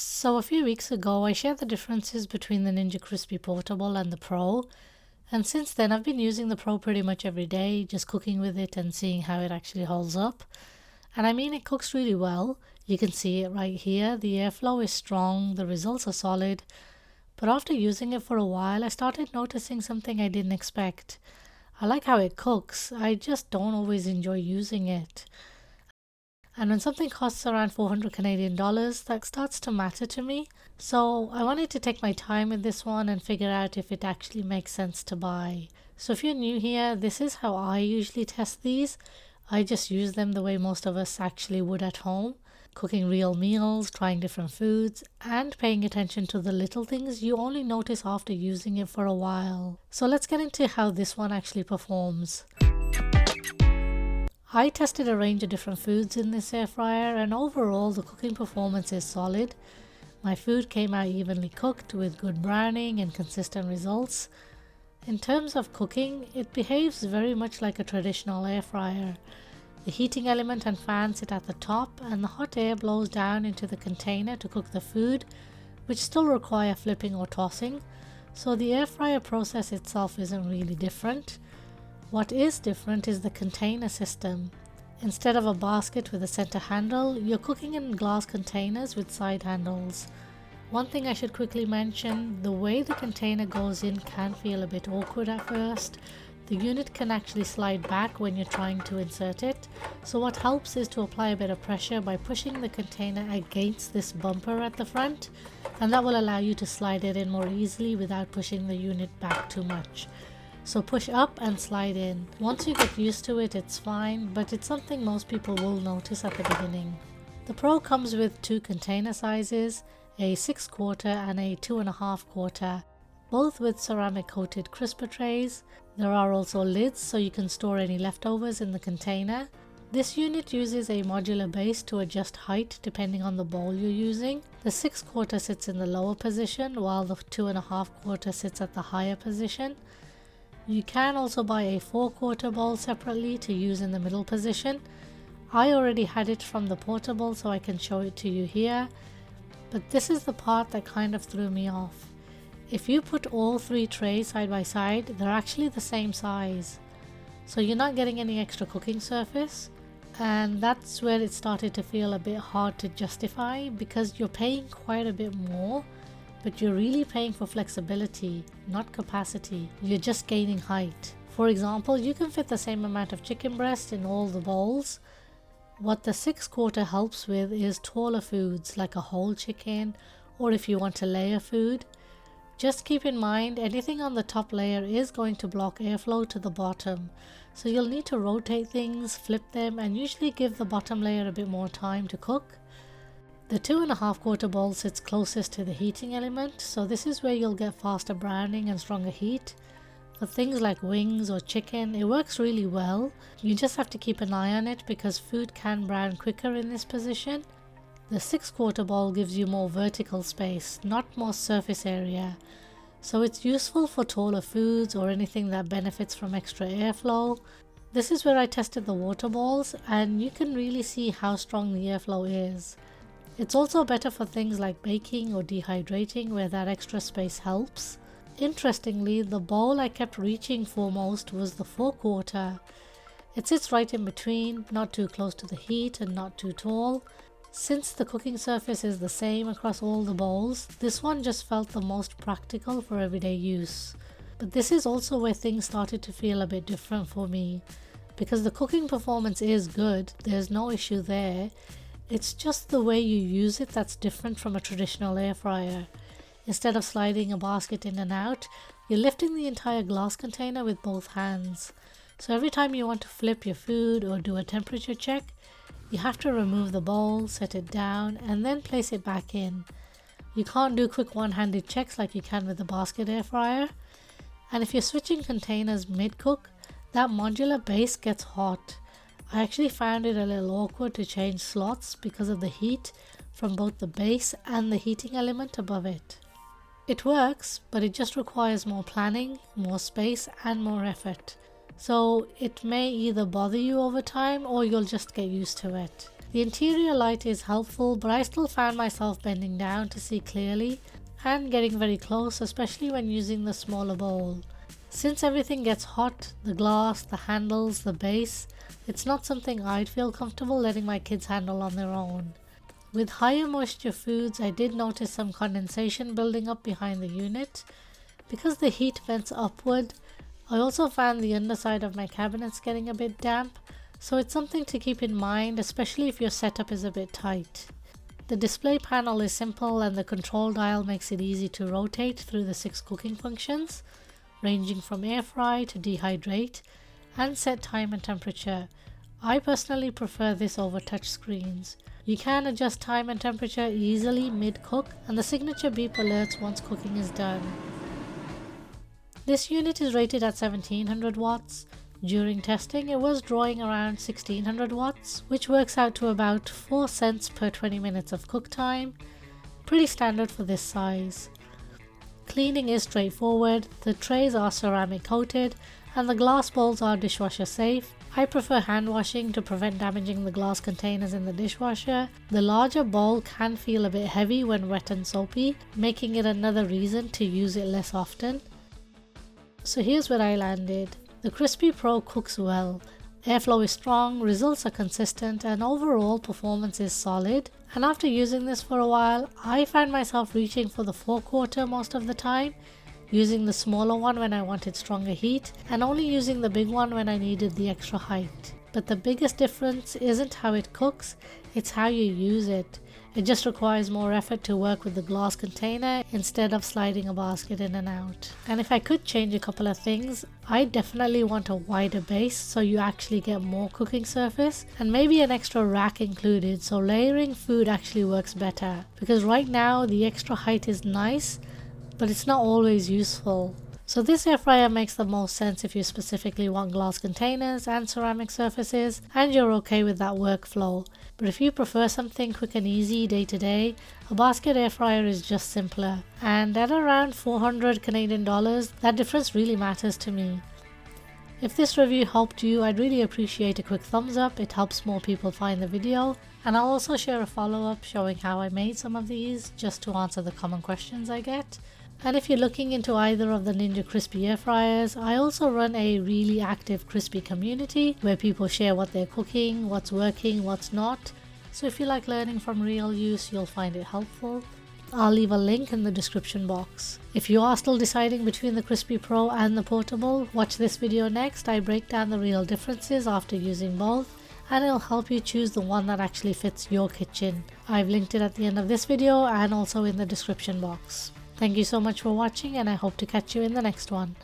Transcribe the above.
So a few weeks ago, I shared the differences between the Ninja Crispi Portable and the Pro, and since then I've been using the Pro pretty much every day, just cooking with it and seeing how it actually holds up. And I mean, it cooks really well. You can see it right here. The airflow is strong, the results are solid. But after using it for a while, I started noticing something I didn't expect. I like how it cooks, I just don't always enjoy using it. And when something costs around 400 Canadian dollars, that starts to matter to me. So I wanted to take my time with this one and figure out if it actually makes sense to buy. So if you're new here, this is how I usually test these. I just use them the way most of us actually would at home. Cooking real meals, trying different foods, and paying attention to the little things you only notice after using it for a while. So let's get into how this one actually performs. I tested a range of different foods in this air fryer, and overall the cooking performance is solid. My food came out evenly cooked with good browning and consistent results. In terms of cooking, it behaves very much like a traditional air fryer. The heating element and fan sit at the top, and the hot air blows down into the container to cook the food, which still require flipping or tossing, so the air fryer process itself isn't really different. What is different is the container system. Instead of a basket with a center handle, you're cooking in glass containers with side handles. One thing I should quickly mention, the way the container goes in can feel a bit awkward at first. The unit can actually slide back when you're trying to insert it, so what helps is to apply a bit of pressure by pushing the container against this bumper at the front, and that will allow you to slide it in more easily without pushing the unit back too much. So push up and slide in. Once you get used to it, it's fine, but it's something most people will notice at the beginning. The Pro comes with two container sizes, a 6/4 and a 2.5/4, both with ceramic coated crisper trays. There are also lids so you can store any leftovers in the container. This unit uses a modular base to adjust height depending on the bowl you're using. The 6/4 sits in the lower position while the 2.5/4 sits at the higher position. You can also buy a 4/4 bowl separately to use in the middle position. I already had it from the portable, so I can show it to you here, but this is the part that kind of threw me off. If you put all three trays side by side, they're actually the same size, so you're not getting any extra cooking surface, and that's where it started to feel a bit hard to justify, because you're paying quite a bit more, but you're really paying for flexibility, not capacity. You're just gaining height. For example, you can fit the same amount of chicken breast in all the bowls. What the 6/4 helps with is taller foods like a whole chicken, or if you want to layer food. Just keep in mind, anything on the top layer is going to block airflow to the bottom, so you'll need to rotate things, flip them, and usually give the bottom layer a bit more time to cook. The 2.5/4 bowl sits closest to the heating element, so this is where you'll get faster browning and stronger heat. For things like wings or chicken, it works really well. You just have to keep an eye on it because food can brown quicker in this position. The 6/4 bowl gives you more vertical space, not more surface area, so it's useful for taller foods or anything that benefits from extra airflow. This is where I tested the water bowls, and you can really see how strong the airflow is. It's also better for things like baking or dehydrating where that extra space helps. Interestingly, the bowl I kept reaching for most was the 4/4. It sits right in between, not too close to the heat and not too tall. Since the cooking surface is the same across all the bowls, this one just felt the most practical for everyday use. But this is also where things started to feel a bit different for me. Because the cooking performance is good, there's no issue there. It's just the way you use it that's different from a traditional air fryer. Instead of sliding a basket in and out, you're lifting the entire glass container with both hands. So every time you want to flip your food or do a temperature check, you have to remove the bowl, set it down, and then place it back in. You can't do quick one-handed checks like you can with the basket air fryer. And if you're switching containers mid-cook, that modular base gets hot. I actually found it a little awkward to change slots because of the heat from both the base and the heating element above it. It works, but it just requires more planning, more space, and more effort. So it may either bother you over time or you'll just get used to it. The interior light is helpful, but I still found myself bending down to see clearly and getting very close, especially when using the smaller bowl. Since everything gets hot, the glass, the handles, the base, it's not something I'd feel comfortable letting my kids handle on their own. With higher moisture foods, I did notice some condensation building up behind the unit. Because the heat vents upward, I also found the underside of my cabinets getting a bit damp, so it's something to keep in mind, especially if your setup is a bit tight. The display panel is simple and the control dial makes it easy to rotate through the 6 cooking functions, ranging from air fry to dehydrate and set time and temperature. I personally prefer this over touch screens. You can adjust time and temperature easily mid-cook, and the signature beep alerts once cooking is done. This unit is rated at 1700 watts. During testing, it was drawing around 1600 watts, which works out to about 4 cents per 20 minutes of cook time. Pretty standard for this size. Cleaning is straightforward, the trays are ceramic coated, and the glass bowls are dishwasher safe. I prefer hand washing to prevent damaging the glass containers in the dishwasher. The larger bowl can feel a bit heavy when wet and soapy, making it another reason to use it less often. So here's where I landed. The Crispi Pro cooks well. Airflow is strong, results are consistent, and overall performance is solid. And after using this for a while, I found myself reaching for the 4/4 most of the time, using the smaller one when I wanted stronger heat, and only using the big one when I needed the extra height. But the biggest difference isn't how it cooks, it's how you use it. It just requires more effort to work with the glass container instead of sliding a basket in and out. And if I could change a couple of things, I definitely want a wider base so you actually get more cooking surface, and maybe an extra rack included so layering food actually works better. Because right now the extra height is nice, but it's not always useful. So this air fryer makes the most sense if you specifically want glass containers and ceramic surfaces and you're okay with that workflow. But if you prefer something quick and easy day to day, a basket air fryer is just simpler. And at around 400 Canadian dollars, that difference really matters to me. If this review helped you, I'd really appreciate a quick thumbs up, it helps more people find the video. And I'll also share a follow-up showing how I made some of these, just to answer the common questions I get. And if you're looking into either of the Ninja Crispi air fryers, I also run a really active Crispi community where people share what they're cooking, what's working, what's not. So if you like learning from real use, you'll find it helpful. I'll leave a link in the description box. If you are still deciding between the Crispi Pro and the portable, watch this video next. I break down the real differences after using both, and it'll help you choose the one that actually fits your kitchen. I've linked it at the end of this video and also in the description box. Thank you so much for watching, and I hope to catch you in the next one.